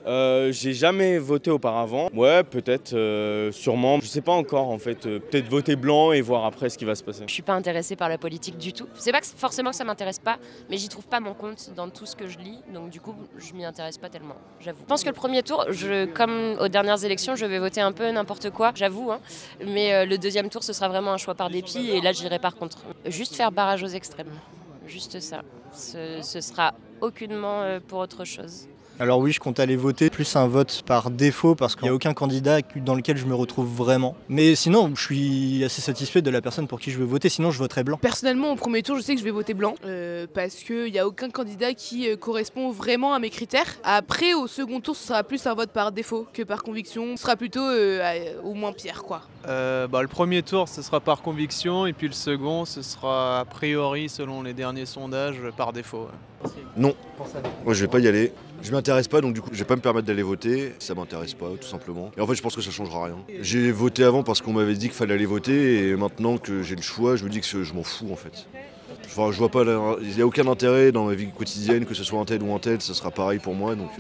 J'ai jamais voté auparavant. Ouais, peut-être, sûrement. Je sais pas encore en fait. Peut-être voter blanc et voir après ce qui va se passer. Je suis pas intéressée par la politique du tout. C'est pas que forcément que ça m'intéresse pas, mais j'y trouve pas mon compte dans tout ce que je lis. Donc du coup, je m'y intéresse pas tellement, j'avoue. Je pense que le premier tour, comme aux dernières élections, je vais voter un peu n'importe quoi, j'avoue. Hein. Mais le deuxième tour, ce sera vraiment un choix par dépit et là, j'irai par contre. Juste faire barrage aux extrêmes. Juste ça. Ce sera aucunement pour autre chose. Alors oui, je compte aller voter, plus un vote par défaut parce qu'il n'y a aucun candidat dans lequel je me retrouve vraiment. Mais sinon, je suis assez satisfait de la personne pour qui je veux voter, sinon je voterai blanc. Personnellement, au premier tour, je sais que je vais voter blanc parce qu'il n'y a aucun candidat qui correspond vraiment à mes critères. Après, au second tour, ce sera plus un vote par défaut que par conviction. Ce sera plutôt au moins pire, quoi. Le premier tour, ce sera par conviction et puis le second, ce sera a priori, selon les derniers sondages, par défaut. Non, moi je vais pas y aller. Je m'intéresse pas, donc du coup je vais pas me permettre d'aller voter. Ça m'intéresse pas, tout simplement. Et en fait je pense que ça changera rien. J'ai voté avant parce qu'on m'avait dit qu'il fallait aller voter et maintenant que j'ai le choix, je me dis que je m'en fous en fait. Enfin, je vois pas, il n'y a aucun intérêt dans ma vie quotidienne, que ce soit un tel ou un tel, ça sera pareil pour moi, donc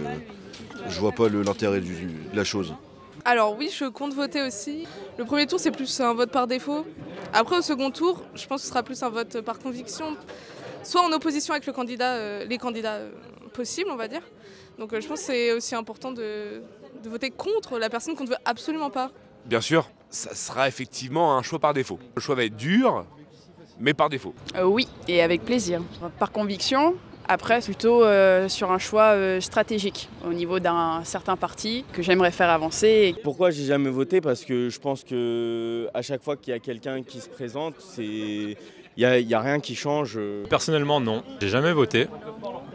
je vois pas l'intérêt de la chose. Alors oui, je compte voter aussi. Le premier tour, c'est plus un vote par défaut. Après, au second tour, je pense que ce sera plus un vote par conviction. Soit en opposition avec les candidats possibles, on va dire. Donc je pense que c'est aussi important de voter contre la personne qu'on ne veut absolument pas. Bien sûr, ça sera effectivement un choix par défaut. Le choix va être dur, mais par défaut. Oui, et avec plaisir. Par conviction, après plutôt sur un choix stratégique au niveau d'un certain parti que j'aimerais faire avancer. Pourquoi j'ai jamais voté? Parce que je pense que à chaque fois qu'il y a quelqu'un qui se présente, il y a rien qui change. Personnellement, non. J'ai jamais voté.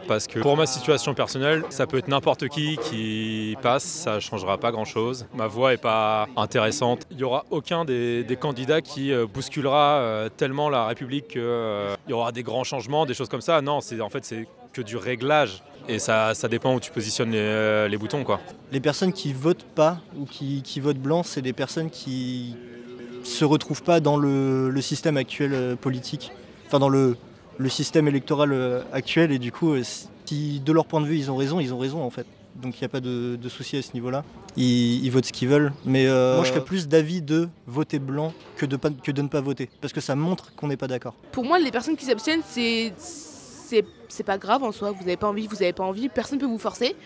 Parce que pour ma situation personnelle, ça peut être n'importe qui passe, ça ne changera pas grand-chose. Ma voix n'est pas intéressante. Il n'y aura aucun des candidats qui bousculera tellement la République qu'il y aura des grands changements, des choses comme ça. Non, c'est que du réglage. Et ça dépend où tu positionnes les boutons, quoi. Les personnes qui votent pas ou qui votent blanc, c'est des personnes qui se retrouvent pas dans le système actuel politique. Enfin, dans le système électoral actuel et du coup, si de leur point de vue ils ont raison en fait. Donc il n'y a pas de souci à ce niveau-là. Ils votent ce qu'ils veulent. Mais moi je serais plus d'avis de voter blanc que de ne pas voter. Parce que ça montre qu'on n'est pas d'accord. Pour moi, les personnes qui s'abstiennent, c'est pas grave en soi, vous n'avez pas envie, personne ne peut vous forcer.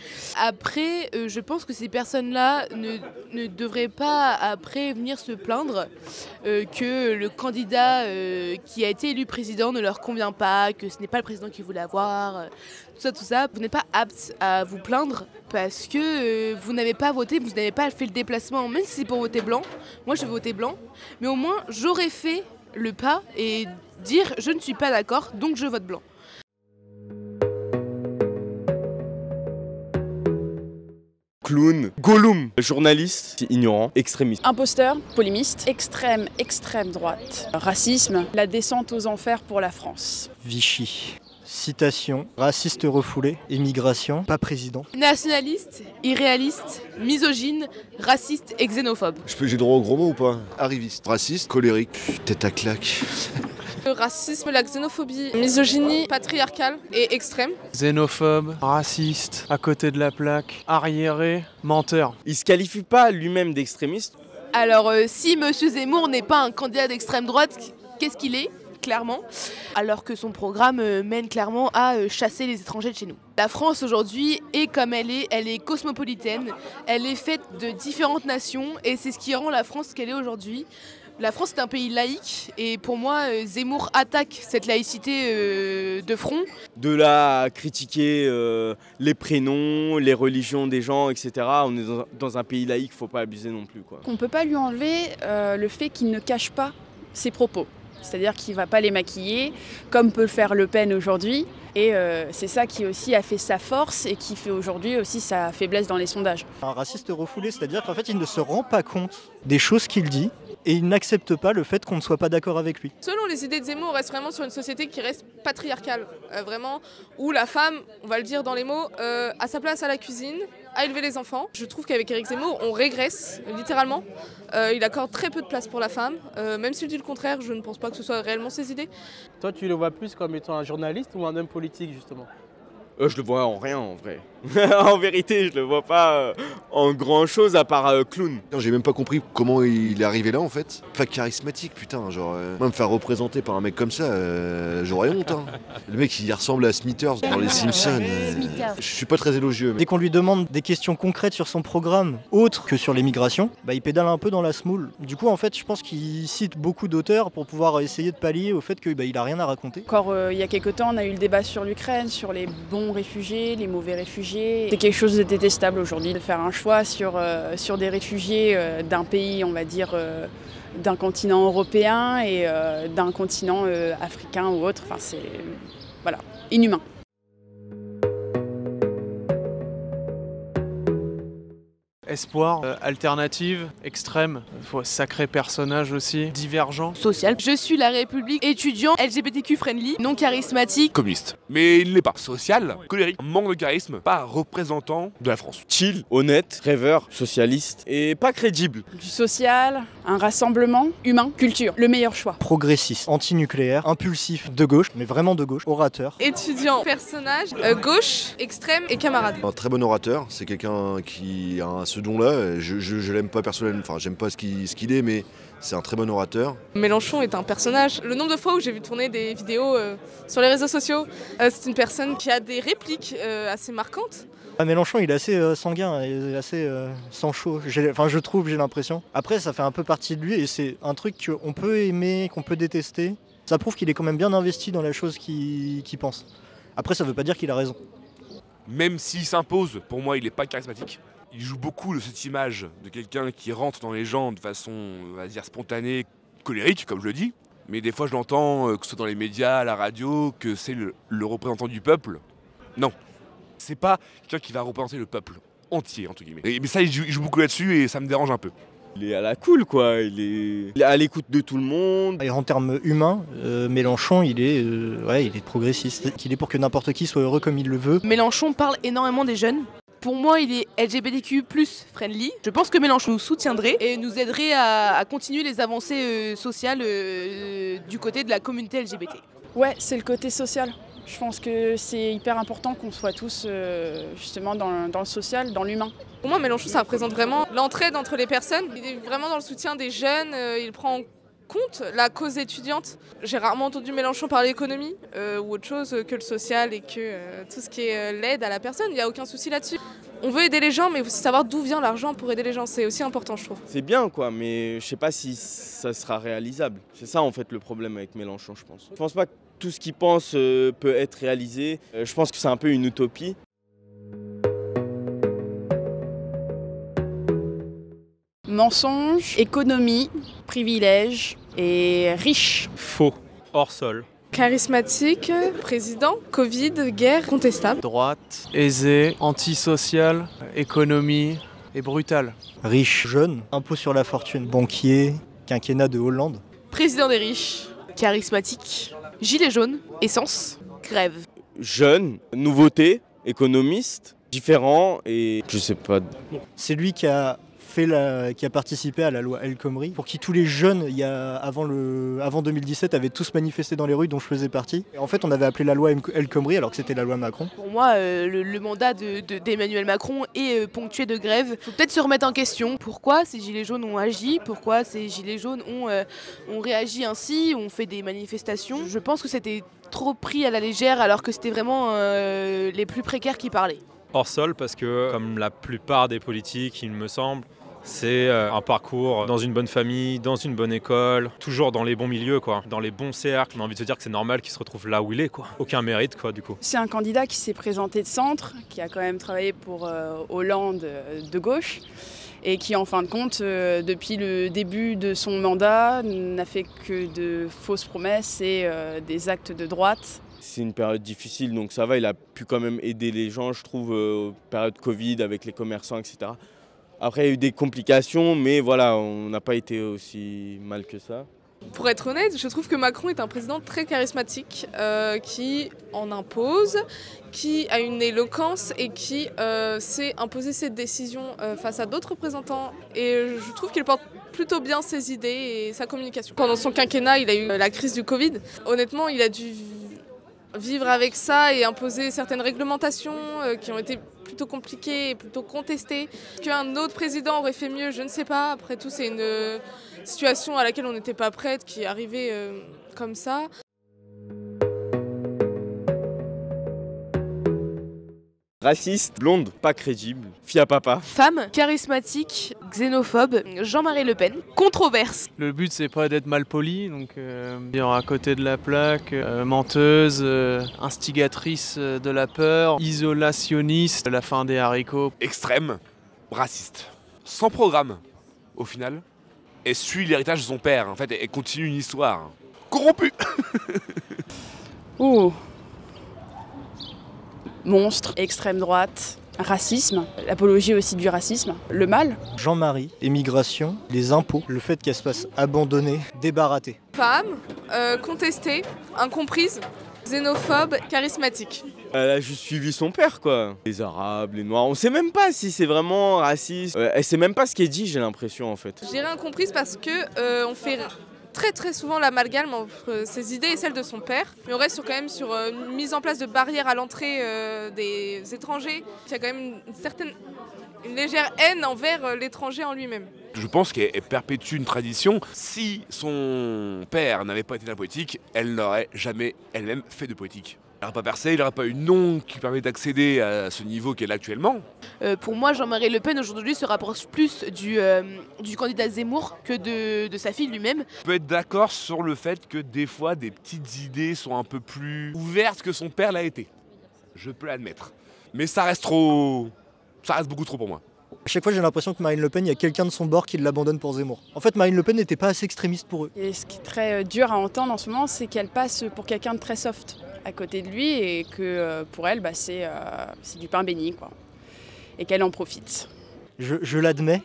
Après, je pense que ces personnes-là ne devraient pas après venir se plaindre que le candidat qui a été élu président ne leur convient pas, que ce n'est pas le président qu'ils voulaient avoir, tout ça. Vous n'êtes pas apte à vous plaindre parce que vous n'avez pas voté, vous n'avez pas fait le déplacement, même si c'est pour voter blanc. Moi, je vais voter blanc, mais au moins, j'aurais fait le pas et dire je ne suis pas d'accord, donc je vote blanc. Clown, Gollum, journaliste, ignorant, extrémiste. Imposteur, polémiste, extrême droite, racisme, la descente aux enfers pour la France. Vichy. Citation, raciste refoulé, émigration, pas président. Nationaliste, irréaliste, misogyne, raciste et xénophobe. J'ai droit aux gros mots ou pas? Arriviste, raciste, colérique, tête à claque. Le racisme, la xénophobie, misogynie, patriarcale et extrême. Xénophobe, raciste, à côté de la plaque, arriéré, menteur. Il se qualifie pas lui-même d'extrémiste. Alors si Monsieur Zemmour n'est pas un candidat d'extrême droite, qu'est-ce qu'il est ? Clairement, alors que son programme mène clairement à chasser les étrangers de chez nous. La France aujourd'hui est comme elle est cosmopolitaine, elle est faite de différentes nations et c'est ce qui rend la France ce qu'elle est aujourd'hui. La France est un pays laïque et pour moi Zemmour attaque cette laïcité de front. De là à critiquer les prénoms, les religions des gens, etc. On est dans un pays laïque, faut pas abuser non plus, quoi. On ne peut pas lui enlever le fait qu'il ne cache pas ses propos. C'est-à-dire qu'il ne va pas les maquiller, comme peut le faire Le Pen aujourd'hui. Et c'est ça qui aussi a fait sa force et qui fait aujourd'hui aussi sa faiblesse dans les sondages. Un raciste refoulé, c'est-à-dire qu'en fait il ne se rend pas compte des choses qu'il dit et il n'accepte pas le fait qu'on ne soit pas d'accord avec lui. Selon les idées de Zemmour, on reste vraiment sur une société qui reste patriarcale, vraiment, où la femme, on va le dire dans les mots, a sa place à la cuisine, à élever les enfants. Je trouve qu'avec Éric Zemmour, on régresse, littéralement. Il accorde très peu de place pour la femme, même s'il dit le contraire, je ne pense pas que ce soit réellement ses idées. Toi, tu le vois plus comme étant un journaliste ou un homme politique, justement? Je le vois en rien en vrai. En vérité, je le vois pas en grand chose à part clown. Putain, j'ai même pas compris comment il est arrivé là en fait. Pas charismatique, putain, genre moi me faire représenter par un mec comme ça, j'aurais honte. Hein. Le mec il ressemble à Smithers dans les Simpsons. Je suis pas très élogieux. Mais... Dès qu'on lui demande des questions concrètes sur son programme, autres que sur les migrations, il pédale un peu dans la semoule. Du coup en fait je pense qu'il cite beaucoup d'auteurs pour pouvoir essayer de pallier au fait qu'il a rien à raconter. Encore il y a quelques temps on a eu le débat sur l'Ukraine, sur les bons réfugiés, les mauvais réfugiés. C'est quelque chose de détestable aujourd'hui de faire un choix sur des réfugiés d'un pays, on va dire, d'un continent européen et d'un continent africain ou autre. Enfin, c'est voilà, inhumain. Espoir, alternative, extrême, sacré personnage aussi, divergent. Social. Je suis la République, étudiant, LGBTQ friendly, non charismatique. Communiste. Mais il ne l'est pas. Social, colérique, manque de charisme, pas représentant de la France. Chill, honnête, rêveur, socialiste et pas crédible. Du social, un rassemblement, humain, culture, le meilleur choix. Progressiste, anti-nucléaire, impulsif, de gauche, mais vraiment de gauche, orateur. Étudiant, personnage, gauche, extrême et camarade. Un très bon orateur, c'est quelqu'un qui a ce don-là. Je l'aime pas personnellement, enfin j'aime pas ce qu'il est, mais c'est un très bon orateur. Mélenchon est un personnage. Le nombre de fois où j'ai vu tourner des vidéos sur les réseaux sociaux, c'est une personne qui a des répliques assez marquantes. Mélenchon il est assez sanguin, il est assez sang chaud, je trouve, j'ai l'impression. Après ça fait un peu partie de lui et c'est un truc qu'on peut aimer, qu'on peut détester. Ça prouve qu'il est quand même bien investi dans la chose qu'il pense. Après ça veut pas dire qu'il a raison. Même s'il s'impose, pour moi il n'est pas charismatique. Il joue beaucoup de cette image de quelqu'un qui rentre dans les gens de façon, on va dire, spontanée, colérique, comme je le dis. Mais des fois je l'entends, que ce soit dans les médias, à la radio, que c'est le représentant du peuple. Non. C'est pas quelqu'un qui va représenter le peuple entier, entre guillemets. Mais ça, il joue beaucoup là-dessus et ça me dérange un peu. Il est à la cool, quoi. Il est à l'écoute de tout le monde. Et en termes humains, Mélenchon, il est progressiste. Il est pour que n'importe qui soit heureux comme il le veut. Mélenchon parle énormément des jeunes. Pour moi, il est LGBTQ+ friendly. Je pense que Mélenchon nous soutiendrait et nous aiderait à continuer les avancées sociales du côté de la communauté LGBT. Ouais, c'est le côté social. Je pense que c'est hyper important qu'on soit tous justement dans le social, dans l'humain. Pour moi, Mélenchon, ça représente vraiment l'entraide entre les personnes. Il est vraiment dans le soutien des jeunes, il prend en compte la cause étudiante. J'ai rarement entendu Mélenchon parler économie ou autre chose que le social et que tout ce qui est l'aide à la personne. Il n'y a aucun souci là-dessus. On veut aider les gens, mais il faut aussi savoir d'où vient l'argent pour aider les gens. C'est aussi important, je trouve. C'est bien, quoi, mais je sais pas si ça sera réalisable. C'est ça, en fait, le problème avec Mélenchon, je pense. Je pense pas que tout ce qu'il pense peut être réalisé. Je pense que c'est un peu une utopie. Mensonge, économie, privilège et riche. Faux, hors sol. Charismatique, président, Covid, guerre, contestable. Droite, aisée, antisociale, économie et brutale. Riche, jeune, impôt sur la fortune, banquier, quinquennat de Hollande. Président des riches, charismatique, gilet jaune, essence, grève. Jeune, nouveauté, économiste, différent et je sais pas. C'est lui qui a participé à la loi El Khomri, pour qui tous les jeunes, avant 2017, avaient tous manifesté dans les rues, dont je faisais partie. Et en fait, on avait appelé la loi El Khomri alors que c'était la loi Macron. Pour moi, le mandat d'Emmanuel Macron est ponctué de grève. Il faut peut-être se remettre en question. Pourquoi ces gilets jaunes ont agi? Pourquoi ces gilets jaunes ont réagi ainsi, ont fait des manifestations? Je pense que c'était trop pris à la légère alors que c'était vraiment les plus précaires qui parlaient. Hors sol parce que, comme la plupart des politiques, il me semble, c'est un parcours dans une bonne famille, dans une bonne école, toujours dans les bons milieux, quoi, dans les bons cercles. On a envie de se dire que c'est normal qu'il se retrouve là où il est, quoi. Aucun mérite, quoi, du coup. C'est un candidat qui s'est présenté de centre, qui a quand même travaillé pour Hollande de gauche et qui, en fin de compte, depuis le début de son mandat, n'a fait que de fausses promesses et des actes de droite. C'est une période difficile, donc ça va, il a pu quand même aider les gens, je trouve, période Covid avec les commerçants, etc. Après, il y a eu des complications, mais voilà, on n'a pas été aussi mal que ça. Pour être honnête, je trouve que Macron est un président très charismatique, qui en impose, qui a une éloquence et qui sait imposer ses décisions face à d'autres représentants. Et je trouve qu'il porte plutôt bien ses idées et sa communication. Pendant son quinquennat, il a eu la crise du Covid. Honnêtement, il a dû vivre avec ça et imposer certaines réglementations qui ont été plutôt compliquées et plutôt contestées. Qu'un autre président aurait fait mieux, je ne sais pas. Après tout, c'est une situation à laquelle on n'était pas prête, qui est arrivée comme ça. Raciste, blonde, pas crédible, fille à papa. Femme, charismatique, xénophobe, Jean-Marie Le Pen, controverse. Le but c'est pas d'être mal poli, donc dire à côté de la plaque, menteuse, instigatrice de la peur, isolationniste, la fin des haricots. Extrême, raciste, sans programme au final, et suit l'héritage de son père en fait, et continue une histoire. Corrompu. Ouh. Monstre, extrême droite, racisme, l'apologie aussi du racisme, le mal. Jean-Marie, émigration, les impôts, le fait qu'elle se fasse abandonner, débarrater. Femme, contestée, incomprise, xénophobe, charismatique. Elle a juste suivi son père, quoi. Les Arabes, les Noirs, on sait même pas si c'est vraiment raciste. Elle sait même pas ce qu'elle dit, j'ai l'impression, en fait. Je dirais incomprise parce que on fait très souvent l'amalgame entre ses idées et celles de son père. Mais on reste quand même sur une mise en place de barrières à l'entrée des étrangers. Il y a quand même une légère haine envers l'étranger en lui-même. Je pense qu'elle perpétue une tradition. Si son père n'avait pas été dans la politique, elle n'aurait jamais elle-même fait de politique. Il n'aurait pas percé, il n'aurait pas eu de nom qui permet d'accéder à ce niveau qu'elle a actuellement. Pour moi, Jean-Marie Le Pen aujourd'hui se rapproche plus du candidat Zemmour que de sa fille lui-même. On peut être d'accord sur le fait que des fois, des petites idées sont un peu plus ouvertes que son père l'a été. Je peux l'admettre. Mais ça reste beaucoup trop pour moi. À chaque fois, j'ai l'impression que Marine Le Pen, il y a quelqu'un de son bord qui l'abandonne pour Zemmour. En fait, Marine Le Pen n'était pas assez extrémiste pour eux. Et ce qui est très dur à entendre en ce moment, c'est qu'elle passe pour quelqu'un de très soft à côté de lui et que pour elle, c'est du pain béni, quoi. Et qu'elle en profite. Je l'admets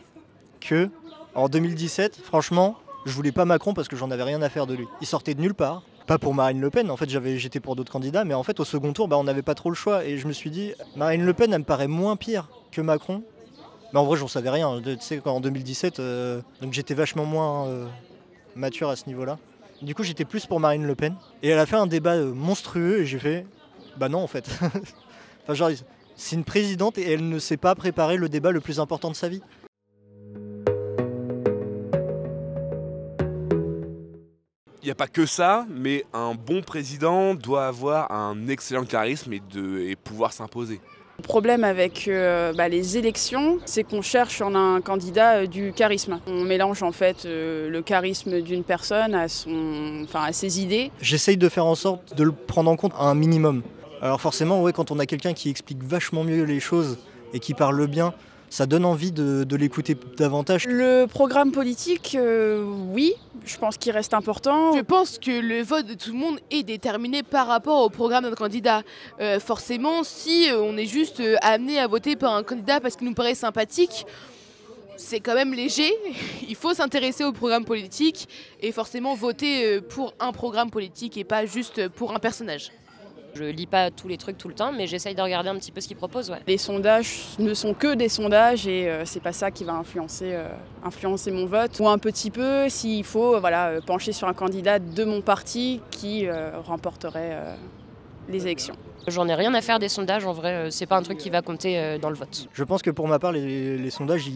que en 2017, franchement, je voulais pas Macron parce que j'en avais rien à faire de lui. Il sortait de nulle part. Pas pour Marine Le Pen, en fait j'étais pour d'autres candidats, mais en fait au second tour, on n'avait pas trop le choix. Et je me suis dit, Marine Le Pen, elle me paraît moins pire que Macron. Mais en vrai, j'en savais rien. Tu sais, en 2017, donc j'étais vachement moins mature à ce niveau-là. Du coup, j'étais plus pour Marine Le Pen. Et elle a fait un débat monstrueux et j'ai fait, bah non en fait. Enfin, genre, c'est une présidente et elle ne sait pas préparer le débat le plus important de sa vie. Il n'y a pas que ça, mais un bon président doit avoir un excellent charisme et pouvoir s'imposer. Le problème avec les élections, c'est qu'on cherche en un candidat du charisme. On mélange en fait le charisme d'une personne à ses idées. J'essaye de faire en sorte de le prendre en compte à un minimum. Alors forcément, ouais, quand on a quelqu'un qui explique vachement mieux les choses et qui parle bien, ça donne envie de l'écouter davantage. Le programme politique, oui, je pense qu'il reste important. Je pense que le vote de tout le monde est déterminé par rapport au programme de notre candidat. Forcément, si on est juste amené à voter par un candidat parce qu'il nous paraît sympathique, c'est quand même léger. Il faut s'intéresser au programme politique et forcément voter pour un programme politique et pas juste pour un personnage. Je lis pas tous les trucs tout le temps, mais j'essaye de regarder un petit peu ce qu'ils proposent. Ouais. Les sondages ne sont que des sondages et c'est pas ça qui va influencer mon vote. Ou un petit peu s'il faut pencher sur un candidat de mon parti qui remporterait les élections. J'en ai rien à faire des sondages, en vrai, c'est pas un truc qui va compter dans le vote. Je pense que pour ma part, les sondages,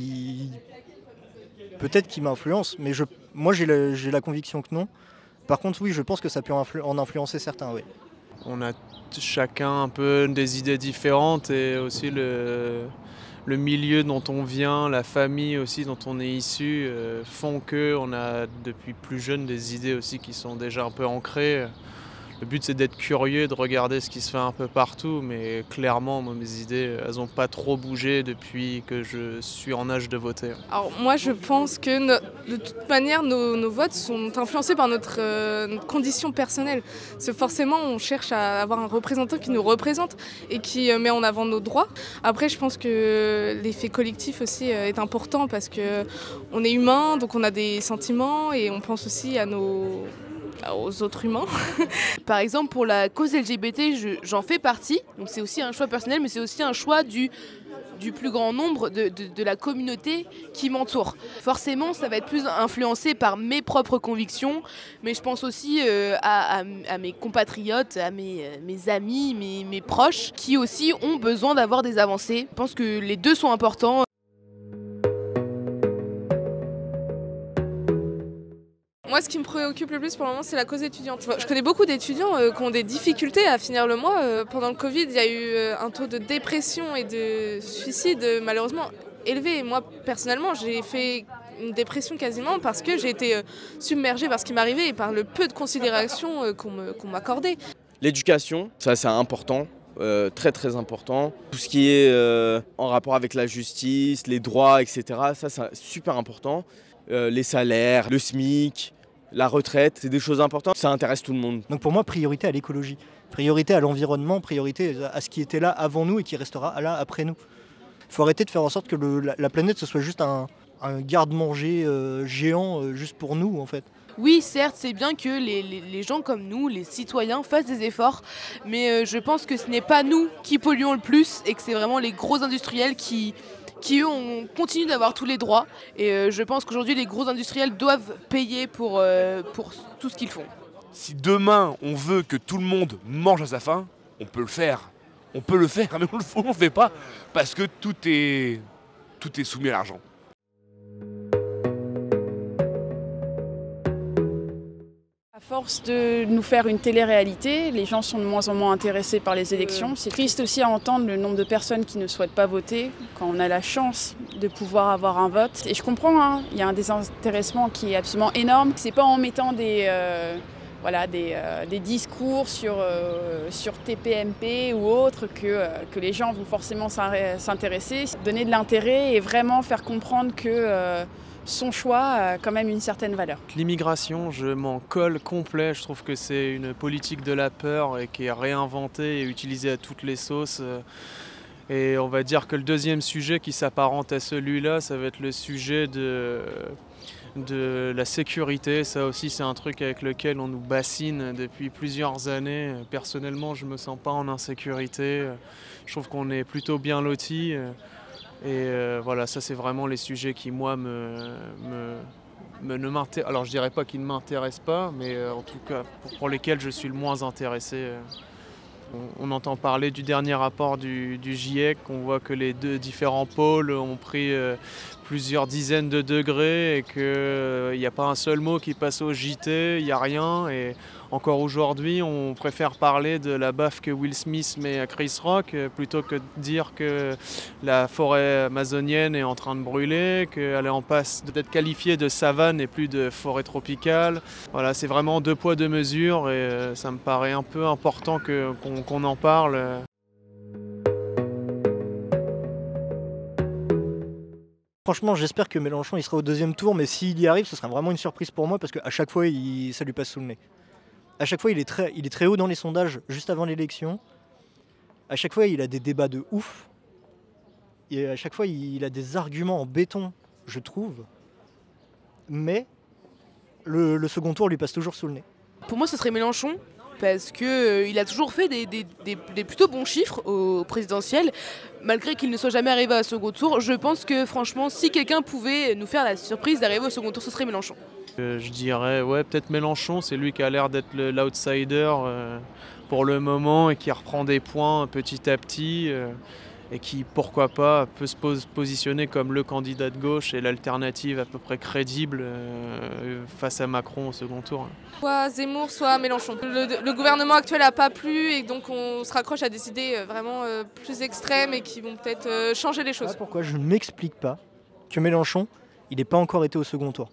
peut-être qu'ils m'influencent, mais moi j'ai la conviction que non. Par contre, oui, je pense que ça peut en influencer certains, oui. On a chacun un peu des idées différentes et aussi le milieu dont on vient, la famille aussi dont on est issu font qu'on a depuis plus jeune des idées aussi qui sont déjà un peu ancrées. Le but c'est d'être curieux, de regarder ce qui se fait un peu partout, mais clairement moi, mes idées elles n'ont pas trop bougé depuis que je suis en âge de voter. Alors moi je pense que de toute manière nos votes sont influencés par notre condition personnelle. Parce que forcément on cherche à avoir un représentant qui nous représente et qui met en avant nos droits. Après je pense que l'effet collectif aussi est important parce qu'on est humain, donc on a des sentiments et on pense aussi à nos aux autres humains. Par exemple, pour la cause LGBT, j'en fais partie. Donc c'est aussi un choix personnel, mais c'est aussi un choix du plus grand nombre de la communauté qui m'entoure. Forcément, ça va être plus influencé par mes propres convictions, mais je pense aussi à mes compatriotes, à mes amis, mes proches, qui aussi ont besoin d'avoir des avancées. Je pense que les deux sont importants. Moi, ce qui me préoccupe le plus pour le moment, c'est la cause étudiante. Je connais beaucoup d'étudiants qui ont des difficultés à finir le mois. Pendant le Covid, il y a eu un taux de dépression et de suicide malheureusement élevé. Et moi, personnellement, j'ai fait une dépression quasiment parce que j'ai été submergée par ce qui m'arrivait et par le peu de considération qu'on m'accordait. L'éducation, ça c'est important. Très très important. Tout ce qui est en rapport avec la justice, les droits, etc. Ça c'est super important. Les salaires, le SMIC, la retraite, c'est des choses importantes. Ça intéresse tout le monde. Donc pour moi, priorité à l'écologie, priorité à l'environnement, priorité à ce qui était là avant nous et qui restera là après nous. Il faut arrêter de faire en sorte que la planète ce soit juste un garde-manger géant juste pour nous en fait. Oui, certes, c'est bien que les gens comme nous, les citoyens, fassent des efforts, mais je pense que ce n'est pas nous qui polluons le plus et que c'est vraiment les gros industriels qui eux, continuent d'avoir tous les droits. Et je pense qu'aujourd'hui, les gros industriels doivent payer pour tout ce qu'ils font. Si demain, on veut que tout le monde mange à sa faim, on peut le faire. On peut le faire, mais on ne le fait pas, parce que tout est soumis à l'argent. À force de nous faire une télé-réalité, les gens sont de moins en moins intéressés par les élections. C'est triste aussi à entendre le nombre de personnes qui ne souhaitent pas voter quand on a la chance de pouvoir avoir un vote. Et je comprends, hein, il y a un désintéressement qui est absolument énorme. C'est pas en mettant des discours sur TPMP ou autres que les gens vont forcément s'intéresser. Donner de l'intérêt et vraiment faire comprendre que son choix a quand même une certaine valeur. L'immigration, je m'en colle complet. Je trouve que c'est une politique de la peur et qui est réinventée et utilisée à toutes les sauces. Et on va dire que le deuxième sujet qui s'apparente à celui-là, ça va être le sujet de la sécurité. Ça aussi, c'est un truc avec lequel on nous bassine depuis plusieurs années. Personnellement, je ne me sens pas en insécurité. Je trouve qu'on est plutôt bien lotis. Et voilà, ça c'est vraiment les sujets qui moi alors je dirais pas qu'ils ne m'intéressent pas, mais en tout cas pour lesquels je suis le moins intéressé. On entend parler du dernier rapport du GIEC, on voit que les deux différents pôles ont pris plusieurs dizaines de degrés et qu'il n'y a pas un seul mot qui passe au JT, il n'y a rien. Et encore aujourd'hui, on préfère parler de la baffe que Will Smith met à Chris Rock plutôt que de dire que la forêt amazonienne est en train de brûler, qu'elle est en passe d'être qualifiée de savane et plus de forêt tropicale. Voilà, c'est vraiment deux poids, deux mesures et ça me paraît un peu important qu'on en parle. Franchement, j'espère que Mélenchon il sera au deuxième tour, mais s'il y arrive, ce sera vraiment une surprise pour moi parce qu'à chaque fois, ça lui passe sous le nez. À chaque fois, il est très haut dans les sondages juste avant l'élection. À chaque fois, il a des débats de ouf. Et à chaque fois, il a des arguments en béton, je trouve. Mais le second tour lui passe toujours sous le nez. Pour moi, ce serait Mélenchon. Parce qu'il a toujours fait des plutôt bons chiffres au présidentiel, malgré qu'il ne soit jamais arrivé à second tour. Je pense que franchement, si quelqu'un pouvait nous faire la surprise d'arriver au second tour, ce serait Mélenchon. Je dirais, ouais, peut-être Mélenchon, c'est lui qui a l'air d'être l'outsider pour le moment et qui reprend des points petit à petit et qui, pourquoi pas, peut se positionner comme le candidat de gauche et l'alternative à peu près crédible face à Macron au second tour. Soit Zemmour, soit Mélenchon. Le gouvernement actuel n'a pas plu et donc on se raccroche à des idées vraiment plus extrêmes et qui vont peut-être changer les choses. Ah, pourquoi je ne m'explique pas que Mélenchon, il n'est pas encore été au second tour.